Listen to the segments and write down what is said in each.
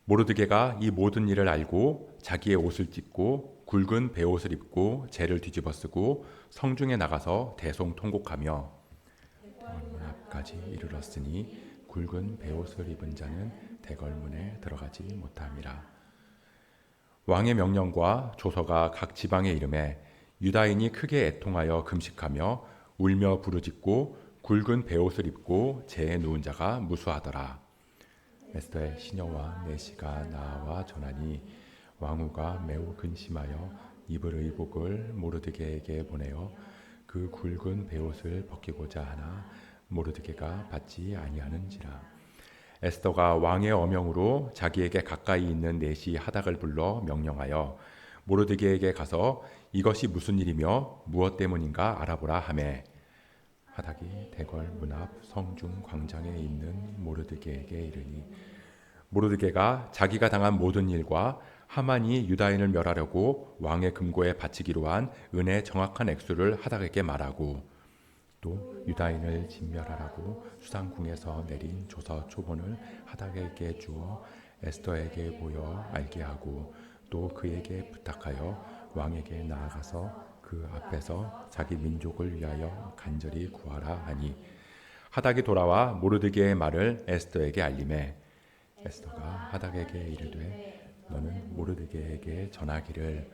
모르드게가 이 모든 일을 알고 자기의 옷을 찢고 굵은 베옷을 입고 재를 뒤집어 쓰고 성중에 나가서 대송통곡하며 대궐문 앞까지 이르렀으니 굵은 베옷을 입은 자는 대궐문에 들어가지 못함이라. 왕의 명령과 조서가 각 지방에 이름에 유다인이 크게 애통하여 금식하며 울며 부르짖고 굵은 베옷을 입고 재에 누운 자가 무수하더라. 에스더의 시녀와 내시가 나와 전하니 왕후가 매우 근심하여 입을 의복을 모르드게에게 보내어 그 굵은 베옷을 벗기고자 하나 모르드게가 받지 아니하는지라. 에스더가 왕의 어명으로 자기에게 가까이 있는 내시 하닥을 불러 명령하여 모르드게에게 가서 이것이 무슨 일이며 무엇 때문인가 알아보라 하매 하닥이 대궐 문 앞 성중 광장에 있는 모르드게에게 이르니 모르드게가 자기가 당한 모든 일과 하만이 유다인을 멸하려고 왕의 금고에 바치기로 한 은의 정확한 액수를 하닥에게 말하고 또 유다인을 진멸하라고 수상궁에서 내린 조서 초본을 하닥에게 주어 에스더에게 보여 알게 하고 또 그에게 부탁하여 왕에게 나아가서 그 앞에서 자기 민족을 위하여 간절히 구하라 하니 하닥이 돌아와 모르드게의 말을 에스더에게 알림해 에스더가 하닥에게 이르되 너는 모르드게에게 전하기를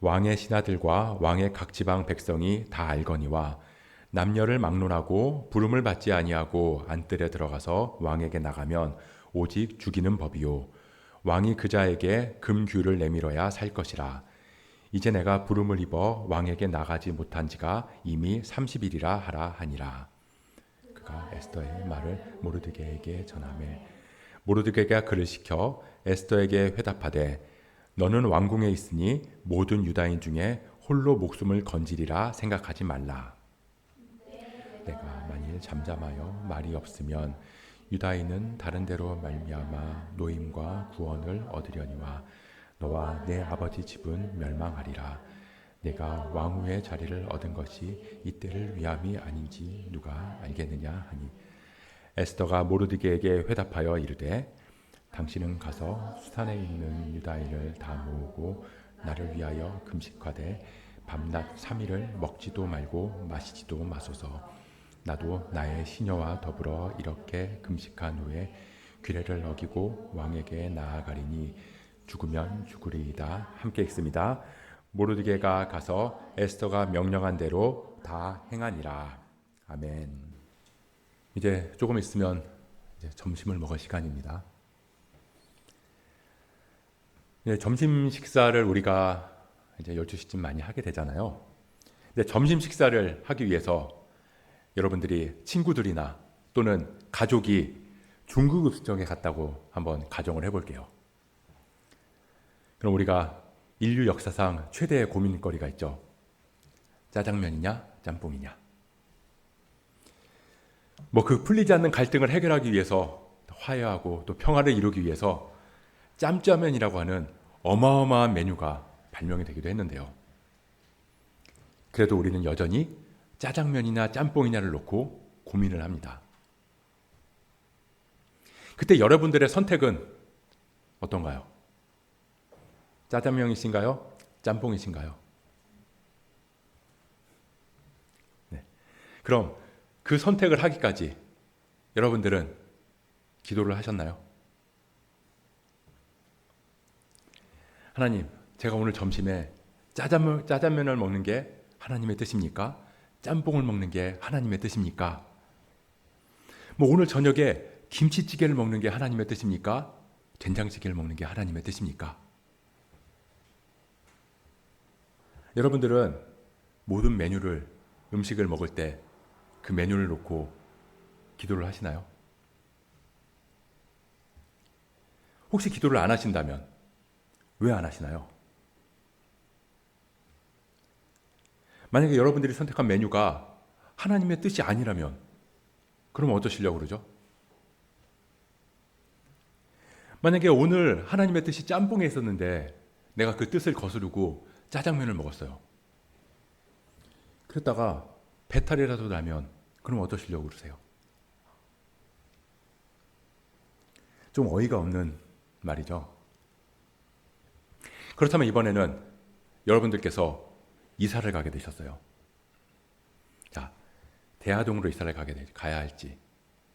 왕의 신하들과 왕의 각 지방 백성이 다 알거니와 남녀를 막론하고 부름을 받지 아니하고 안뜰에 들어가서 왕에게 나가면 오직 죽이는 법이요 왕이 그자에게 금규를 내밀어야 살 것이라. 이제 내가 부름을 입어 왕에게 나가지 못한 지가 이미 30일이라 하라 하니라. 그가 에스더의 말을 모르드게에게 전하매 모르드게가 그를 시켜 에스더에게 회답하되 너는 왕궁에 있으니 모든 유다인 중에 홀로 목숨을 건지리라 생각하지 말라. 내가 만일 잠잠하여 말이 없으면 유다인은 다른 데로 말미암아 노임과 구원을 얻으려니와 너와 내 아버지 집은 멸망하리라. 내가 왕후의 자리를 얻은 것이 이때를 위함이 아닌지 누가 알겠느냐 하니 에스더가 모르드게에게 회답하여 이르되 당신은 가서 수산에 있는 유다인을 다 모으고 나를 위하여 금식하되 밤낮 3일을 먹지도 말고 마시지도 마소서. 나도 나의 시녀와 더불어 이렇게 금식한 후에 규례를 어기고 왕에게 나아가리니 죽으면 죽으리이다. 함께 읽습니다. 모르드게가 가서 에스더가 명령한 대로 다 행하니라. 아멘. 이제 조금 있으면 이제 점심을 먹을 시간입니다. 점심 식사를 우리가 이제 12시쯤 많이 하게 되잖아요. 근데 점심 식사를 하기 위해서 여러분들이 친구들이나 또는 가족이 중국 음식점에 갔다고 한번 가정을 해볼게요. 그럼 우리가 인류 역사상 최대의 고민거리가 있죠. 짜장면이냐 짬뽕이냐. 그 풀리지 않는 갈등을 해결하기 위해서 화해하고 또 평화를 이루기 위해서 짬짜면이라고 하는 어마어마한 메뉴가 발명이 되기도 했는데요. 그래도 우리는 여전히 짜장면이냐 짬뽕이냐를 놓고 고민을 합니다. 그때 여러분들의 선택은 어떤가요? 짜장면이신가요? 짬뽕이신가요? 네. 그럼 그 선택을 하기까지 여러분들은 기도를 하셨나요? 하나님, 제가 오늘 점심에 짜장면을 먹는 게 하나님의 뜻입니까? 짬뽕을 먹는 게 하나님의 뜻입니까? 오늘 저녁에 김치찌개를 먹는 게 하나님의 뜻입니까? 된장찌개를 먹는 게 하나님의 뜻입니까? 여러분들은 모든 음식을 먹을 때 그 메뉴를 놓고 기도를 하시나요? 혹시 기도를 안 하신다면 왜 안 하시나요? 만약에 여러분들이 선택한 메뉴가 하나님의 뜻이 아니라면 그럼 어떠시려고 그러죠? 만약에 오늘 하나님의 뜻이 짬뽕에 있었는데 내가 그 뜻을 거스르고 짜장면을 먹었어요. 그랬다가 배탈이라도 나면 그럼 어떠시려고 그러세요? 좀 어이가 없는 말이죠. 그렇다면 이번에는 여러분들께서 이사를 가게 되셨어요. 자, 대하동으로 이사를 가야 할지,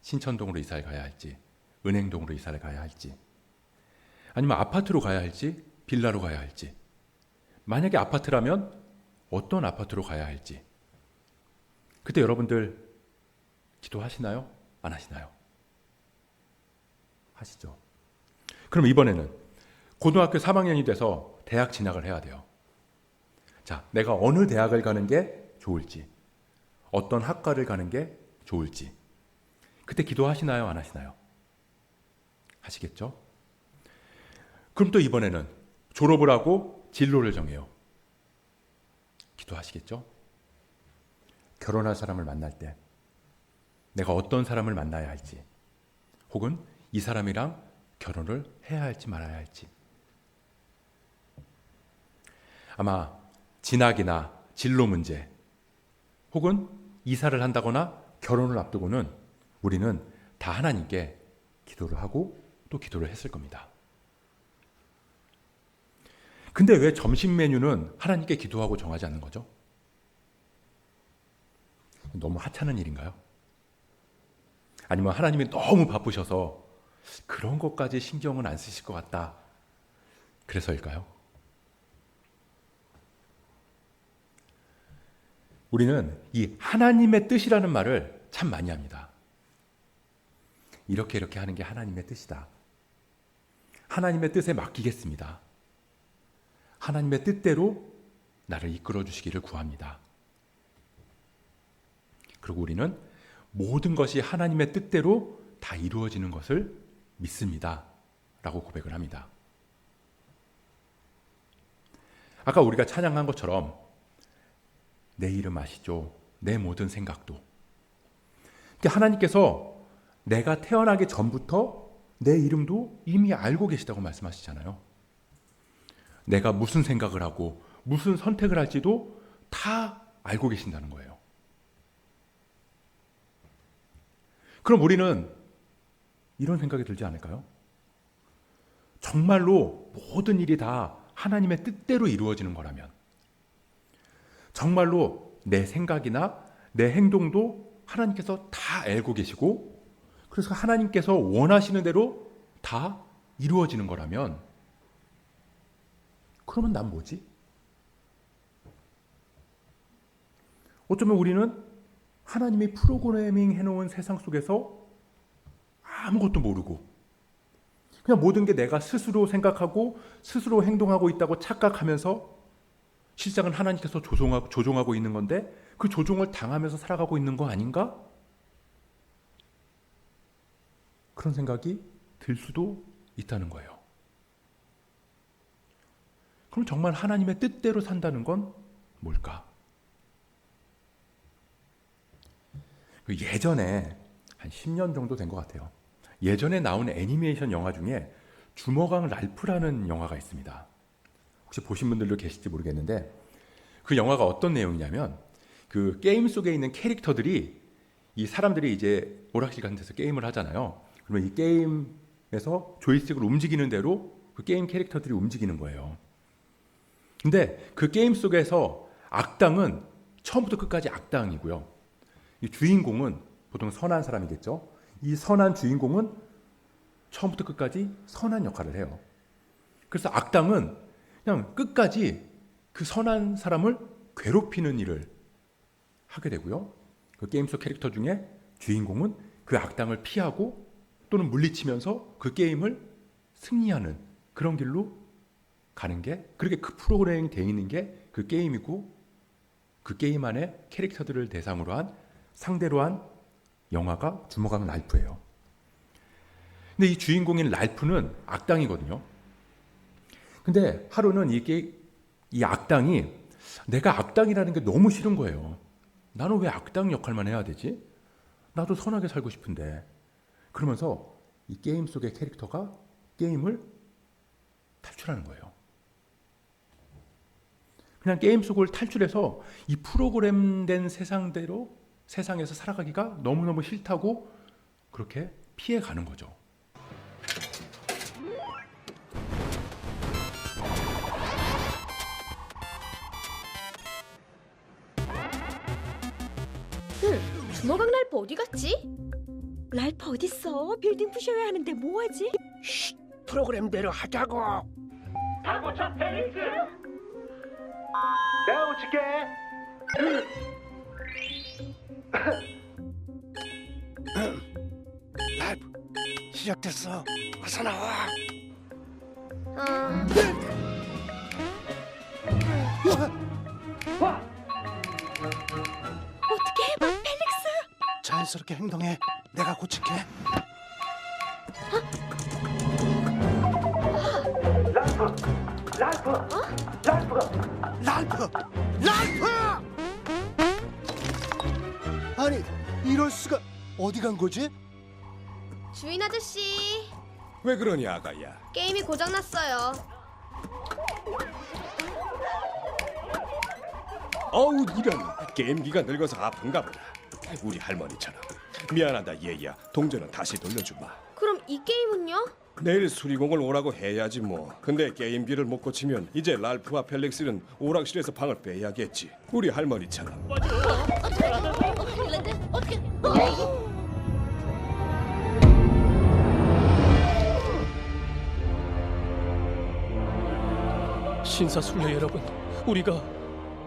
신천동으로 이사를 가야 할지, 은행동으로 이사를 가야 할지, 아니면 아파트로 가야 할지, 빌라로 가야 할지, 만약에 아파트라면 어떤 아파트로 가야 할지, 그때 여러분들 기도하시나요? 안 하시나요? 하시죠. 그럼 이번에는 고등학교 3학년이 돼서 대학 진학을 해야 돼요. 자, 내가 어느 대학을 가는 게 좋을지, 어떤 학과를 가는 게 좋을지, 그때 기도하시나요? 안 하시나요? 하시겠죠? 그럼 또 이번에는 졸업을 하고 진로를 정해요. 기도하시겠죠? 결혼할 사람을 만날 때 내가 어떤 사람을 만나야 할지, 혹은 이 사람이랑 결혼을 해야 할지 말아야 할지. 아마 진학이나 진로 문제, 혹은 이사를 한다거나 결혼을 앞두고는 우리는 다 하나님께 기도를 하고 또 기도를 했을 겁니다. 근데 왜 점심 메뉴는 하나님께 기도하고 정하지 않는 거죠? 너무 하찮은 일인가요? 아니면 하나님이 너무 바쁘셔서 그런 것까지 신경은 안 쓰실 것 같다, 그래서일까요? 우리는 이 하나님의 뜻이라는 말을 참 많이 합니다. 이렇게 하는 게 하나님의 뜻이다. 하나님의 뜻에 맡기겠습니다. 하나님의 뜻대로 나를 이끌어 주시기를 구합니다. 그리고 우리는 모든 것이 하나님의 뜻대로 다 이루어지는 것을 믿습니다. 라고 고백을 합니다. 아까 우리가 찬양한 것처럼 내 이름 아시죠? 내 모든 생각도. 하나님께서 내가 태어나기 전부터 내 이름도 이미 알고 계시다고 말씀하시잖아요. 내가 무슨 생각을 하고 무슨 선택을 할지도 다 알고 계신다는 거예요. 그럼 우리는 이런 생각이 들지 않을까요? 정말로 모든 일이 다 하나님의 뜻대로 이루어지는 거라면, 정말로 내 생각이나 내 행동도 하나님께서 다 알고 계시고, 그래서 하나님께서 원하시는 대로 다 이루어지는 거라면, 그러면 난 뭐지? 어쩌면 우리는 하나님이 프로그래밍 해놓은 세상 속에서 아무것도 모르고 그냥 모든 게 내가 스스로 생각하고 스스로 행동하고 있다고 착각하면서 실상은 하나님께서 조종하고 있는 건데 그 조종을 당하면서 살아가고 있는 거 아닌가? 그런 생각이 들 수도 있다는 거예요. 그럼 정말 하나님의 뜻대로 산다는 건 뭘까? 예전에 한 10년 정도 된 것 같아요. 예전에 나온 애니메이션 영화 중에 주먹왕 랄프라는 영화가 있습니다. 혹시 보신 분들도 계실지 모르겠는데 그 영화가 어떤 내용이냐면 그 게임 속에 있는 캐릭터들이 이 사람들이 이제 오락실 같은 데서 게임을 하잖아요. 그러면 이 게임에서 조이스틱을 움직이는 대로 그 게임 캐릭터들이 움직이는 거예요. 근데 그 게임 속에서 악당은 처음부터 끝까지 악당이고요. 이 주인공은 보통 선한 사람이겠죠. 이 선한 주인공은 처음부터 끝까지 선한 역할을 해요. 그래서 악당은 그냥 끝까지 그 선한 사람을 괴롭히는 일을 하게 되고요. 그 게임 속 캐릭터 중에 주인공은 그 악당을 피하고 또는 물리치면서 그 게임을 승리하는 그런 길로 가는 게, 그렇게 그 프로그래밍이 되어 있는 게 그 게임이고, 그 게임 안에 캐릭터들을 대상으로 한 상대로 한 영화가 주먹왕 랄프예요. 근데 이 주인공인 랄프는 악당이거든요. 근데 하루는 이 악당이 내가 악당이라는 게 너무 싫은 거예요. 나는 왜 악당 역할만 해야 되지? 나도 선하게 살고 싶은데. 그러면서 이 게임 속의 캐릭터가 게임을 탈출하는 거예요. 그냥 게임 속을 탈출해서 이 프로그램된 세상에서 살아가기가 너무너무 싫다고 그렇게 피해가는 거죠. 주먹왕 랄프 어디 갔지? 랄프 어딨어? 빌딩 부셔야 하는데 뭐하지? 프로그램대로 하자고. 다고쳐 펠릭스. 내가 고칠게. 라이브 시작됐어. 어서 나와. 어떻게 해봐, 펠릭스? 자연스럽게 행동해. 내가 고칠게. 랄프! 아니, 이럴 수가. 어디 간 거지? 주인 아저씨, 왜 그러니 아가야? 게임이 고장났어요. 어우 이런 게임기가 늙어서 아픈가 보다. 우리 할머니처럼. 미안하다 얘야. 동전은 다시 돌려주마. 그럼 이 게임은요? 내일 수리공을 오라고 해야지 뭐. 근데 게임기를 못 고치면 이제 랄프와 펠릭스는 오락실에서 방을 빼야겠지. 우리 할머니처럼. 신사숙녀 여러분, 우리가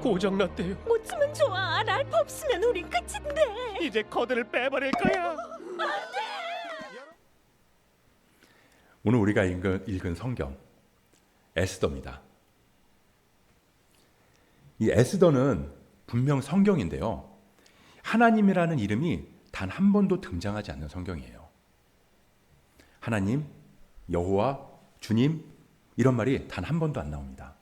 고장났대요. 못 쓰면 좋아. 랄프 없으면 우린 끝인데. 이제 코드를 빼버릴 거야. 오늘 우리가 읽은 성경 에스더입니다. 이 에스더는 분명 성경인데요. 하나님이라는 이름이 단 한 번도 등장하지 않는 성경이에요. 하나님, 여호와, 주님 이런 말이 단 한 번도 안 나옵니다.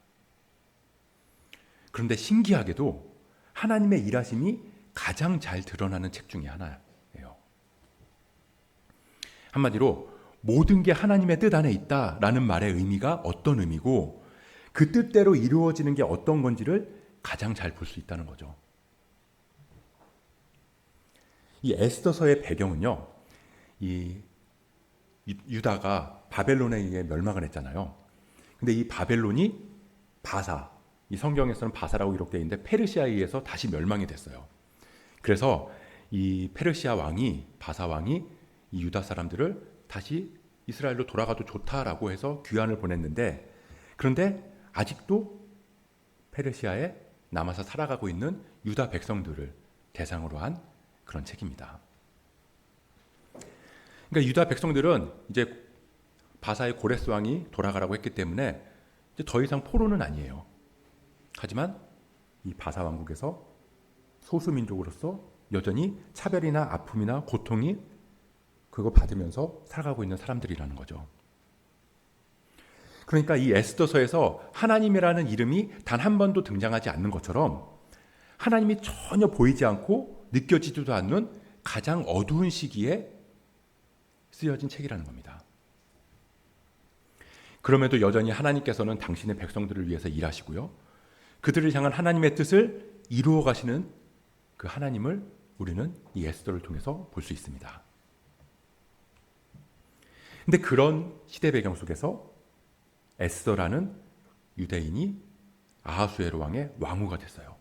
그런데 신기하게도 하나님의 일하심이 가장 잘 드러나는 책 중에 하나예요. 한마디로 모든 게 하나님의 뜻 안에 있다라는 말의 의미가 어떤 의미고 그 뜻대로 이루어지는 게 어떤 건지를 가장 잘 볼 수 있다는 거죠. 이 에스더서의 배경은요. 이 유다가 바벨론에 의해 멸망을 했잖아요. 근데 이 바벨론이 바사, 이 성경에서는 바사라고 기록되어 있는데 페르시아에 의해서 다시 멸망이 됐어요. 그래서 이 페르시아 왕이, 바사 왕이 이 유다 사람들을 다시 이스라엘로 돌아가도 좋다라고 해서 귀환을 보냈는데, 그런데 아직도 페르시아에 남아서 살아가고 있는 유다 백성들을 대상으로 한 그런 책입니다. 그러니까 유다 백성들은 이제 바사의 고레스 왕이 돌아가라고 했기 때문에 이제 더 이상 포로는 아니에요. 하지만 이 바사 왕국에서 소수민족으로서 여전히 차별이나 아픔이나 고통이 그거 받으면서 살아가고 있는 사람들이라는 거죠. 그러니까 이 에스더서에서 하나님이라는 이름이 단 한 번도 등장하지 않는 것처럼 하나님이 전혀 보이지 않고 느껴지지도 않는 가장 어두운 시기에 쓰여진 책이라는 겁니다. 그럼에도 여전히 하나님께서는 당신의 백성들을 위해서 일하시고요. 그들을 향한 하나님의 뜻을 이루어 가시는 그 하나님을 우리는 이 에스더를 통해서 볼 수 있습니다. 근데 그런 시대 배경 속에서 에스더라는 유대인이 아하수에로 왕의 왕후가 됐어요.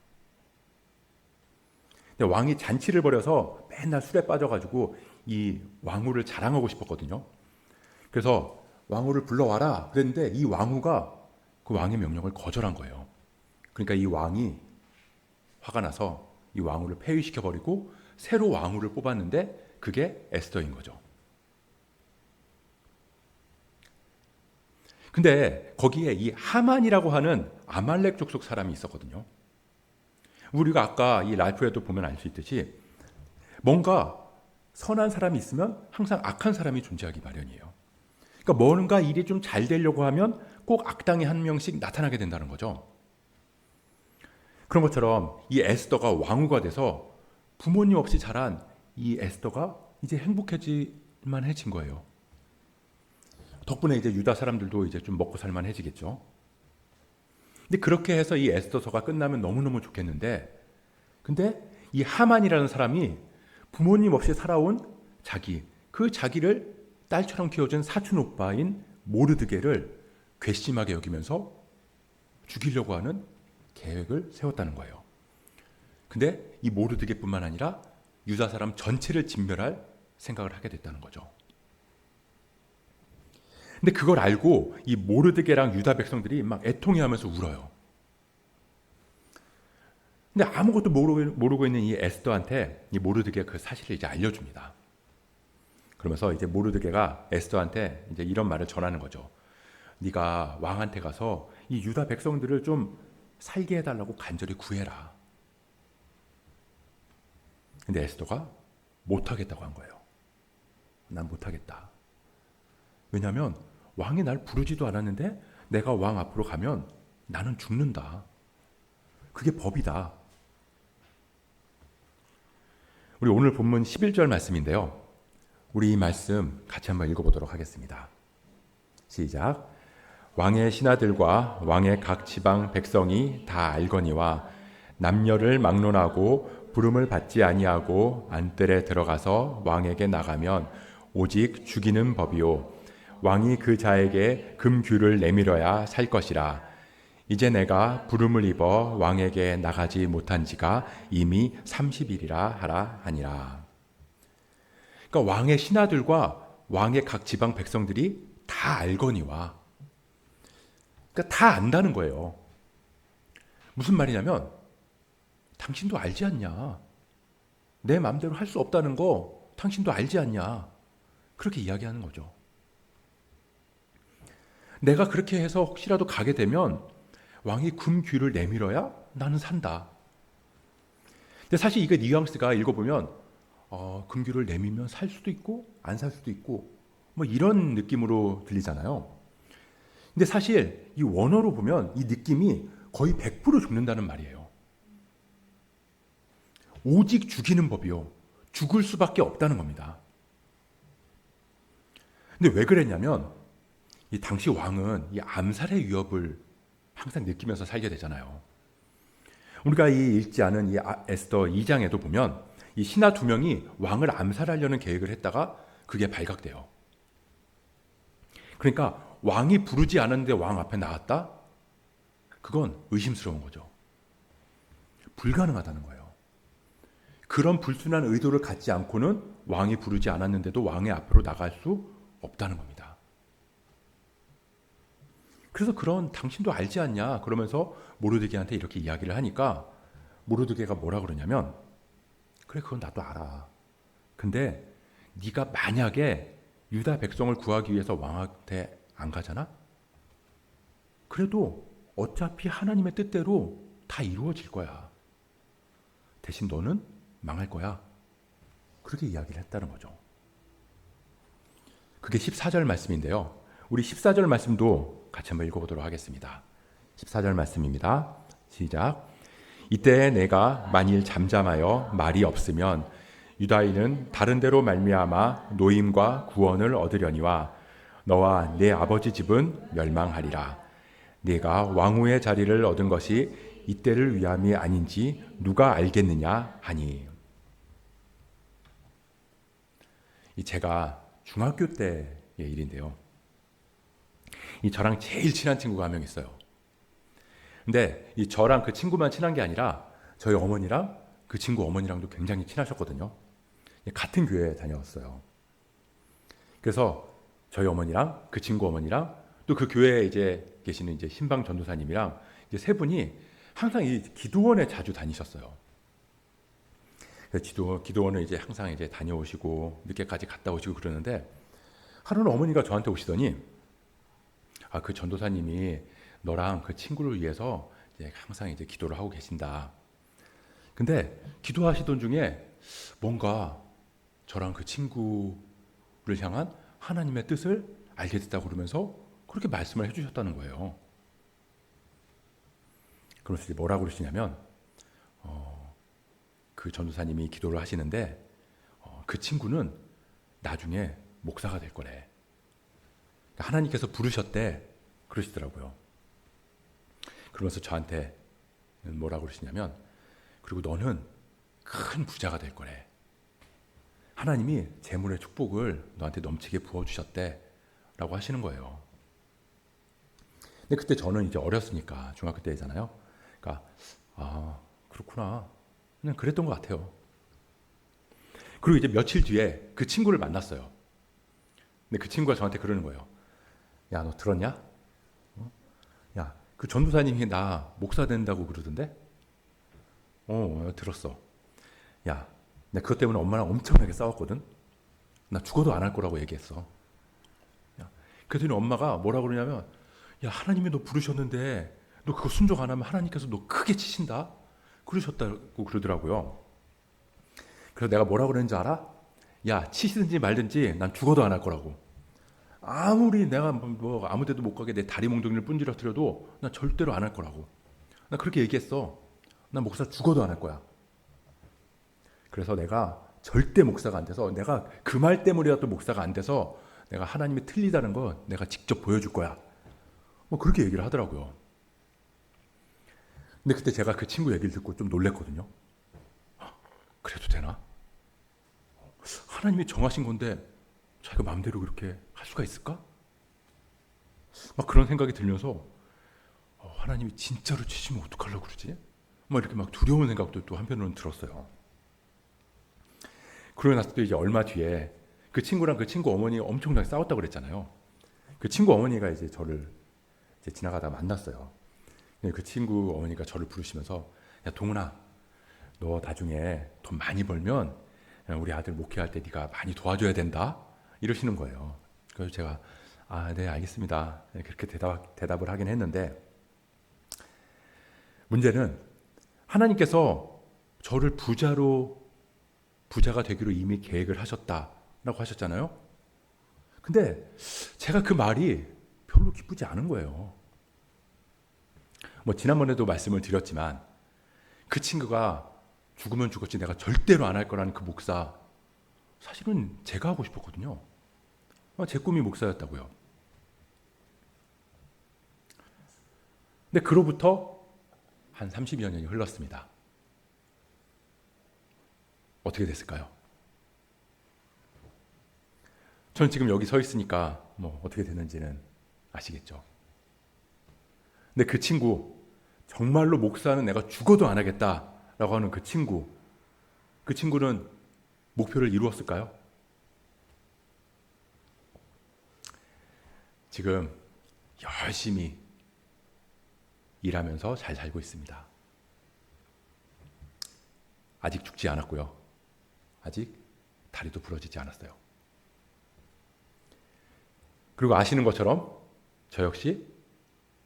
근데 왕이 잔치를 벌여서 맨날 술에 빠져가지고 이 왕후를 자랑하고 싶었거든요. 그래서 왕후를 불러와라 그랬는데 이 왕후가 그 왕의 명령을 거절한 거예요. 그러니까 이 왕이 화가 나서 이 왕후를 폐위시켜버리고 새로 왕후를 뽑았는데 그게 에스더인 거죠. 근데 거기에 이 하만이라고 하는 아말렉 족속 사람이 있었거든요. 우리가 아까 이 랄프에도 보면 알 수 있듯이 뭔가 선한 사람이 있으면 항상 악한 사람이 존재하기 마련이에요. 그러니까 뭔가 일이 좀 잘 되려고 하면 꼭 악당이 한 명씩 나타나게 된다는 거죠. 그런 것처럼 이 에스더가 왕후가 돼서 부모님 없이 자란 이 에스더가 이제 행복해질만 해진 거예요. 덕분에 이제 유다 사람들도 이제 좀 먹고 살만해지겠죠. 근데 그렇게 해서 이 에스더서가 끝나면 너무너무 좋겠는데, 근데 이 하만이라는 사람이 부모님 없이 살아온 그 자기를 딸처럼 키워준 사촌 오빠인 모르드게를 괘씸하게 여기면서 죽이려고 하는 계획을 세웠다는 거예요. 근데 이 모르드게뿐만 아니라 유다 사람 전체를 진멸할 생각을 하게 됐다는 거죠. 근데 그걸 알고 이 모르드게랑 유다 백성들이 막 애통해하면서 울어요. 근데 아무것도 모르고 있는 이 에스더한테 이 모르드게가 그 사실을 이제 알려줍니다. 그러면서 이제 모르드게가 에스더한테 이제 이런 말을 전하는 거죠. 네가 왕한테 가서 이 유다 백성들을 좀 살게 해달라고 간절히 구해라. 근데 에스더가 못하겠다고 한 거예요. 난 못하겠다. 왜냐하면 왕이 날 부르지도 않았는데 내가 왕 앞으로 가면 나는 죽는다. 그게 법이다. 우리 오늘 본문 11절 말씀인데요. 우리 이 말씀 같이 한번 읽어보도록 하겠습니다. 시작. 왕의 신하들과 왕의 각 지방 백성이 다 알거니와 남녀를 막론하고 부름을 받지 아니하고 안뜰에 들어가서 왕에게 나가면 오직 죽이는 법이요 왕이 그 자에게 금규를 내밀어야 살 것이라. 이제 내가 부름을 입어 왕에게 나가지 못한 지가 이미 30일이라 하라 하니라. 그러니까 왕의 신하들과 왕의 각 지방 백성들이 다 알거니와, 그러니까 다 안다는 거예요. 무슨 말이냐면 당신도 알지 않냐? 내 마음대로 할 수 없다는 거 당신도 알지 않냐? 그렇게 이야기하는 거죠. 내가 그렇게 해서 혹시라도 가게 되면 왕이 금규를 내밀어야 나는 산다. 근데 사실 이게 뉘앙스가 읽어보면 금규를 내밀면 살 수도 있고 안 살 수도 있고 뭐 이런 느낌으로 들리잖아요. 근데 사실 이 원어로 보면 이 느낌이 거의 100% 죽는다는 말이에요. 오직 죽이는 법이요. 죽을 수밖에 없다는 겁니다. 근데 왜 그랬냐면 이 당시 왕은 이 암살의 위협을 항상 느끼면서 살게 되잖아요. 우리가 이 읽지 않은 이 에스더 2장에도 보면 이 신하 2명이 왕을 암살하려는 계획을 했다가 그게 발각돼요. 그러니까 왕이 부르지 않았는데 왕 앞에 나왔다? 그건 의심스러운 거죠. 불가능하다는 거예요. 그런 불순한 의도를 갖지 않고는 왕이 부르지 않았는데도 왕의 앞으로 나갈 수 없다는 겁니다. 그래서 그런 당신도 알지 않냐 그러면서 모르드게한테 이렇게 이야기를 하니까 모르드게가 뭐라 그러냐면 그래 그건 나도 알아. 근데 네가 만약에 유다 백성을 구하기 위해서 왕한테 안 가잖아? 그래도 어차피 하나님의 뜻대로 다 이루어질 거야. 대신 너는 망할 거야. 그렇게 이야기를 했다는 거죠. 그게 14절 말씀인데요. 우리 14절 말씀도 같이 한번 읽어보도록 하겠습니다. 14절 말씀입니다. 시작. 이때 내가 만일 잠잠하여 말이 없으면 유다인은 다른 데로 말미암아 노임과 구원을 얻으려니와 너와 내 아버지 집은 멸망하리라. 네가 왕후의 자리를 얻은 것이 이때를 위함이 아닌지 누가 알겠느냐 하니. 이 제가 중학교 때의 일인데요. 이 저랑 제일 친한 친구가 한 명 있어요. 근데 이 저랑 그 친구만 친한 게 아니라 저희 어머니랑 그 친구 어머니랑도 굉장히 친하셨거든요. 같은 교회에 다녀왔어요. 그래서 저희 어머니랑 그 친구 어머니랑 또 그 교회에 이제 계시는 이제 신방 전도사님이랑 이제 세 분이 항상 이 기도원에 자주 다니셨어요. 기도원을 이제 항상 이제 다녀오시고 늦게까지 갔다 오시고 그러는데 하루는 어머니가 저한테 오시더니 그 전도사님이 너랑 그 친구를 위해서 이제 항상 이제 기도를 하고 계신다. 근데 기도하시던 중에 뭔가 저랑 그 친구를 향한 하나님의 뜻을 알게 됐다고 그러면서 그렇게 말씀을 해주셨다는 거예요. 그래서 이제 뭐라고 그러시냐면 그 전도사님이 기도를 하시는데 그 친구는 나중에 목사가 될 거래. 그러니까 하나님께서 부르셨대. 그러시더라고요. 그러면서 저한테 뭐라고 그러시냐면 그리고 너는 큰 부자가 될 거래. 하나님이 재물의 축복을 너한테 넘치게 부어주셨대. 라고 하시는 거예요. 근데 그때 저는 이제 어렸으니까 중학교 때잖아요. 그러니까 그렇구나. 그냥 그랬던 것 같아요. 그리고 이제 며칠 뒤에 그 친구를 만났어요. 근데 그 친구가 저한테 그러는 거예요. 야, 너 들었냐? 야, 그 전도사님이 나 목사 된다고 그러던데? 들었어. 야, 내가 그것 때문에 엄마랑 엄청나게 싸웠거든? 나 죽어도 안 할 거라고 얘기했어. 야, 그랬더니 엄마가 뭐라 그러냐면, 야, 하나님이 너 부르셨는데 너 그거 순종 안 하면 하나님께서 너 크게 치신다? 그러셨다고 그러더라고요. 그래서 내가 뭐라 그랬는지 알아? 야, 치시든지 말든지 난 죽어도 안 할 거라고. 아무리 내가 뭐 아무 데도 못 가게 내 다리 몽둥이를 분지러뜨려도 난 절대로 안 할 거라고. 나 그렇게 얘기했어. 난 목사 죽어도 안 할 거야. 그래서 내가 절대 목사가 안 돼서, 내가 그 말 때문이라도 목사가 안 돼서 내가 하나님이 틀리다는 거 내가 직접 보여줄 거야. 뭐 그렇게 얘기를 하더라고요. 근데 그때 제가 그 친구 얘기를 듣고 좀 놀랬거든요. 그래도 되나? 하나님이 정하신 건데 자기가 마음대로 그렇게 할 수가 있을까? 막 그런 생각이 들면서 하나님이 진짜로 치시면 어떡하려고 그러지? 막 이렇게 막 두려운 생각도 또 한편으로는 들었어요. 그러고 나서 또 이제 얼마 뒤에 그 친구랑 그 친구 어머니 엄청나게 싸웠다고 그랬잖아요. 그 친구 어머니가 이제 저를 이제 지나가다 만났어요. 그 친구 어머니가 저를 부르시면서, 야, 동훈아, 너 나중에 돈 많이 벌면 우리 아들 목회할 때 네가 많이 도와줘야 된다, 이러시는 거예요. 그래서 제가 네, 알겠습니다, 그렇게 대답을 하긴 했는데, 문제는 하나님께서 저를 부자가 되기로 이미 계획을 하셨다라고 하셨잖아요. 근데 제가 그 말이 별로 기쁘지 않은 거예요. 뭐 지난번에도 말씀을 드렸지만 그 친구가 죽으면 죽었지 내가 절대로 안 할 거라는 그 목사, 사실은 제가 하고 싶었거든요. 제 꿈이 목사였다고요. 근데 그로부터 한 30여 년이 흘렀습니다. 어떻게 됐을까요? 저는 지금 여기 서 있으니까 뭐 어떻게 됐는지는 아시겠죠? 근데 그 친구, 정말로 목사는 내가 죽어도 안 하겠다라고 하는 그 친구는 목표를 이루었을까요? 지금 열심히 일하면서 잘 살고 있습니다. 아직 죽지 않았고요. 아직 다리도 부러지지 않았어요. 그리고 아시는 것처럼 저 역시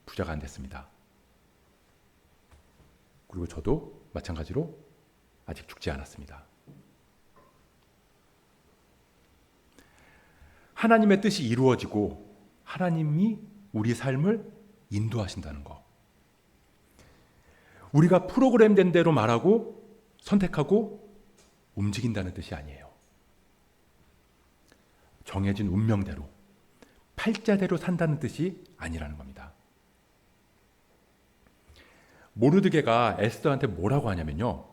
부자가 안 됐습니다. 그리고 저도 마찬가지로 아직 죽지 않았습니다. 하나님의 뜻이 이루어지고 하나님이 우리 삶을 인도하신다는 것. 우리가 프로그램된 대로 말하고 선택하고 움직인다는 뜻이 아니에요. 정해진 운명대로, 팔자대로 산다는 뜻이 아니라는 겁니다. 모르드게가 에스더한테 뭐라고 하냐면요,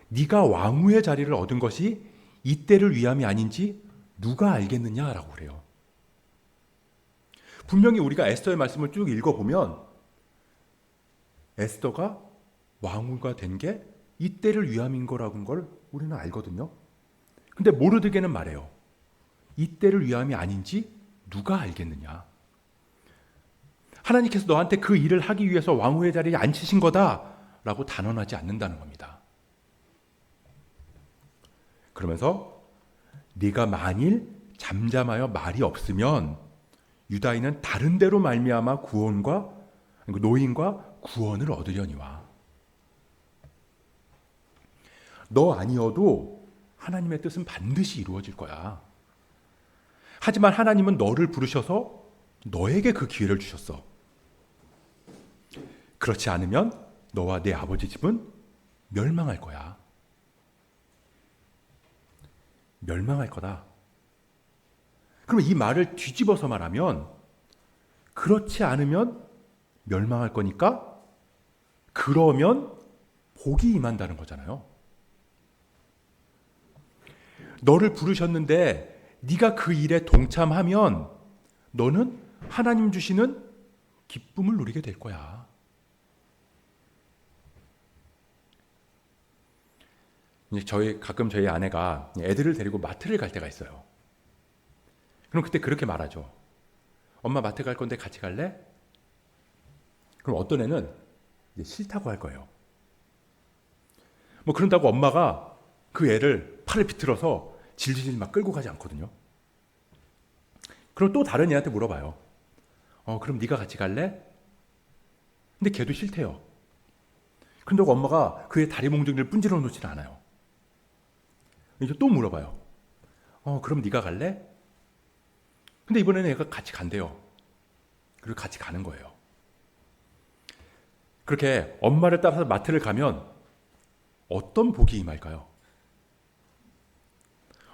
네가 왕후의 자리를 얻은 것이 이때를 위함이 아닌지 누가 알겠느냐라고 그래요. 분명히 우리가 에스더의 말씀을 쭉 읽어보면 에스더가 왕후가 된 게 이때를 위함인 거라는 걸 우리는 알거든요. 근데 모르드게는 말해요. 이때를 위함이 아닌지 누가 알겠느냐. 하나님께서 너한테 그 일을 하기 위해서 왕후의 자리에 앉히신 거다라고 단언하지 않는다는 겁니다. 그러면서 네가 만일 잠잠하여 말이 없으면 유다인은 다른 데로 말미암아 노인과 구원을 얻으려니와. 너 아니어도 하나님의 뜻은 반드시 이루어질 거야. 하지만 하나님은 너를 부르셔서 너에게 그 기회를 주셨어. 그렇지 않으면 너와 내 아버지 집은 멸망할 거야. 멸망할 거다. 그럼 이 말을 뒤집어서 말하면, 그렇지 않으면 멸망할 거니까 그러면 복이 임한다는 거잖아요. 너를 부르셨는데 네가 그 일에 동참하면 너는 하나님 주시는 기쁨을 누리게 될 거야. 이제 가끔 저희 아내가 애들을 데리고 마트를 갈 때가 있어요. 그럼 그때 그렇게 말하죠. 엄마 마트 갈 건데 같이 갈래? 그럼 어떤 애는 이제 싫다고 할 거예요. 뭐 그런다고 엄마가 그 애를 팔을 비틀어서 질질 막 끌고 가지 않거든요. 그럼 또 다른 애한테 물어봐요. 그럼 네가 같이 갈래? 근데 걔도 싫대요. 그런다고 엄마가 그의 다리 몽둥이를 분질러 놓지는 않아요. 이제 또 물어봐요. 그럼 네가 갈래? 근데 이번에는 애가 같이 간대요. 그리고 같이 가는 거예요. 그렇게 엄마를 따라서 마트를 가면 어떤 복이 임할까요?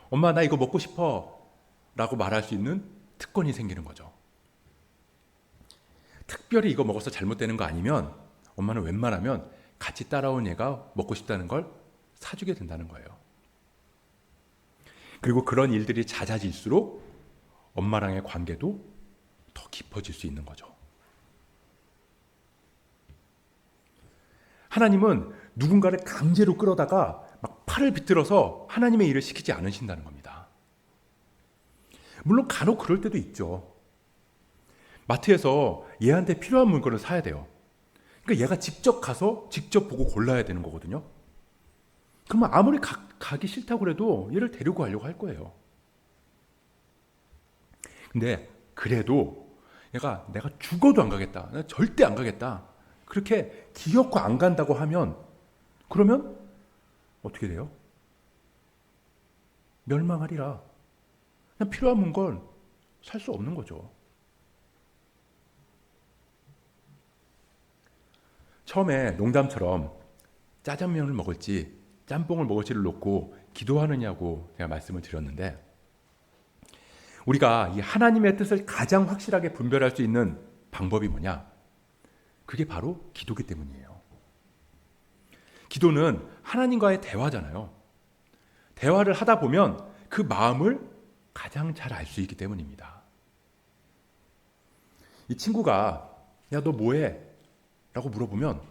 엄마 나 이거 먹고 싶어 라고 말할 수 있는 특권이 생기는 거죠. 특별히 이거 먹어서 잘못되는 거 아니면 엄마는 웬만하면 같이 따라온 얘가 먹고 싶다는 걸 사주게 된다는 거예요. 그리고 그런 일들이 잦아질수록 엄마랑의 관계도 더 깊어질 수 있는 거죠. 하나님은 누군가를 강제로 끌어다가 막 팔을 비틀어서 하나님의 일을 시키지 않으신다는 겁니다. 물론 간혹 그럴 때도 있죠. 마트에서 얘한테 필요한 물건을 사야 돼요. 그러니까 얘가 직접 가서 직접 보고 골라야 되는 거거든요. 그러면 아무리 가기 싫다고 해도 얘를 데리고 가려고 할 거예요. 근데 그래도 얘가 내가 죽어도 안 가겠다. 내가 절대 안 가겠다. 그렇게 기어코 안 간다고 하면 그러면 어떻게 돼요? 멸망하리라. 그냥 필요한 물건 살 수 없는 거죠. 처음에 농담처럼 짜장면을 먹을지 짬뽕을 먹을지를 놓고 기도하느냐고 제가 말씀을 드렸는데 우리가 이 하나님의 뜻을 가장 확실하게 분별할 수 있는 방법이 뭐냐? 그게 바로 기도기 때문이에요. 기도는 하나님과의 대화잖아요. 대화를 하다 보면 그 마음을 가장 잘 알 수 있기 때문입니다. 이 친구가 야, 너 뭐해? 라고 물어보면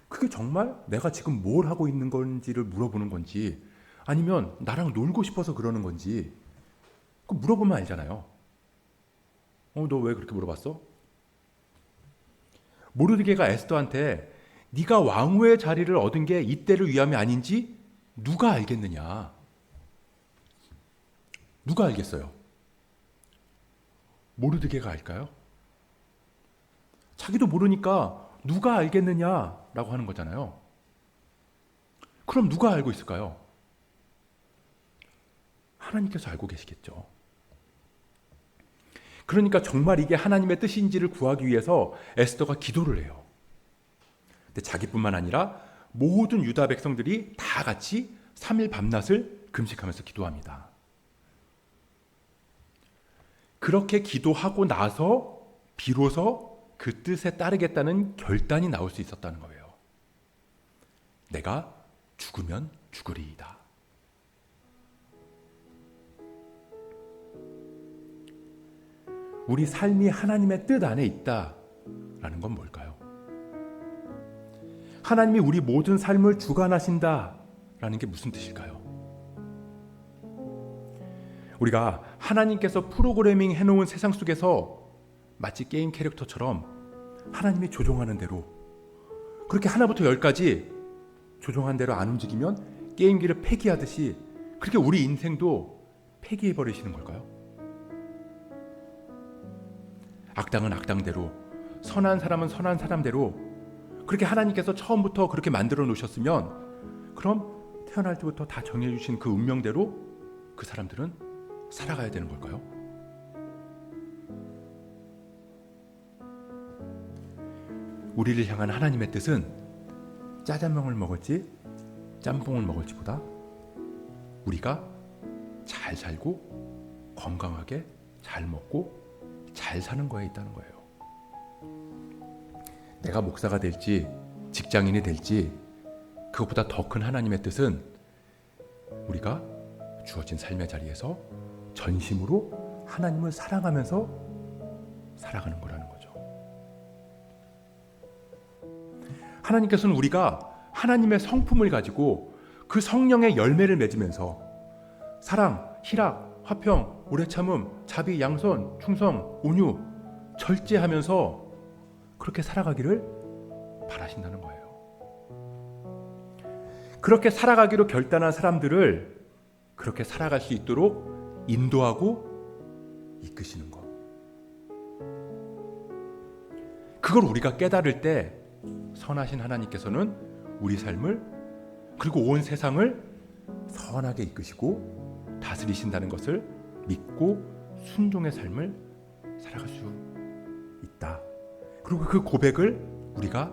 그게 정말 내가 지금 뭘 하고 있는 건지를 물어보는 건지 아니면 나랑 놀고 싶어서 그러는 건지 그 물어보면 알잖아요. 너 왜 그렇게 물어봤어? 모르드게가 에스더한테 네가 왕후의 자리를 얻은 게 이때를 위함이 아닌지 누가 알겠느냐? 누가 알겠어요? 모르드게가 알까요? 자기도 모르니까 누가 알겠느냐라고 하는 거잖아요. 그럼 누가 알고 있을까요? 하나님께서 알고 계시겠죠. 그러니까 정말 이게 하나님의 뜻인지를 구하기 위해서 에스더가 기도를 해요. 근데 자기뿐만 아니라 모든 유다 백성들이 다 같이 3일 밤낮을 금식하면서 기도합니다. 그렇게 기도하고 나서 비로소 그 뜻에 따르겠다는 결단이 나올 수 있었다는 거예요. 내가 죽으면 죽으리이다. 우리 삶이 하나님의 뜻 안에 있다라는 건 뭘까요? 하나님이 우리 모든 삶을 주관하신다라는 게 무슨 뜻일까요? 우리가 하나님께서 프로그래밍 해놓은 세상 속에서 마치 게임 캐릭터처럼 하나님이 조종하는 대로 그렇게 하나부터 열까지 조종한 대로 안 움직이면 게임기를 폐기하듯이 그렇게 우리 인생도 폐기해버리시는 걸까요? 악당은 악당대로 선한 사람은 선한 사람대로 그렇게 하나님께서 처음부터 그렇게 만들어 놓으셨으면 그럼 태어날 때부터 다 정해주신 그 운명대로 그 사람들은 살아가야 되는 걸까요? 우리를 향한 하나님의 뜻은 짜장면을 먹을지 짬뽕을 먹을지보다 우리가 잘 살고 건강하게 잘 먹고 잘 사는 거에 있다는 거예요. 내가 목사가 될지 직장인이 될지 그것보다 더 큰 하나님의 뜻은 우리가 주어진 삶의 자리에서 전심으로 하나님을 사랑하면서 살아가는 거라는 거죠. 하나님께서는 우리가 하나님의 성품을 가지고 그 성령의 열매를 맺으면서 사랑, 희락, 화평, 오래 참음, 자비, 양선, 충성, 온유, 절제하면서 그렇게 살아가기를 바라신다는 거예요. 그렇게 살아가기로 결단한 사람들을 그렇게 살아갈 수 있도록 인도하고 이끄시는 것. 그걸 우리가 깨달을 때 선하신 하나님께서는 우리 삶을 그리고 온 세상을 선하게 이끄시고 다스리신다는 것을 믿고 순종의 삶을 살아갈 수 있다. 그리고 그 고백을 우리가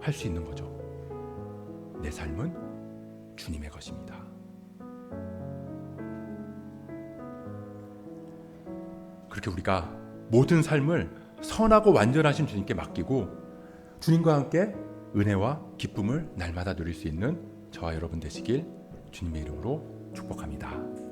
할 수 있는 거죠. 내 삶은 주님의 것입니다. 그렇게 우리가 모든 삶을 선하고 완전하신 주님께 맡기고 주님과 함께 은혜와 기쁨을 날마다 누릴 수 있는 저와 여러분 되시길 주님의 이름으로 축복합니다.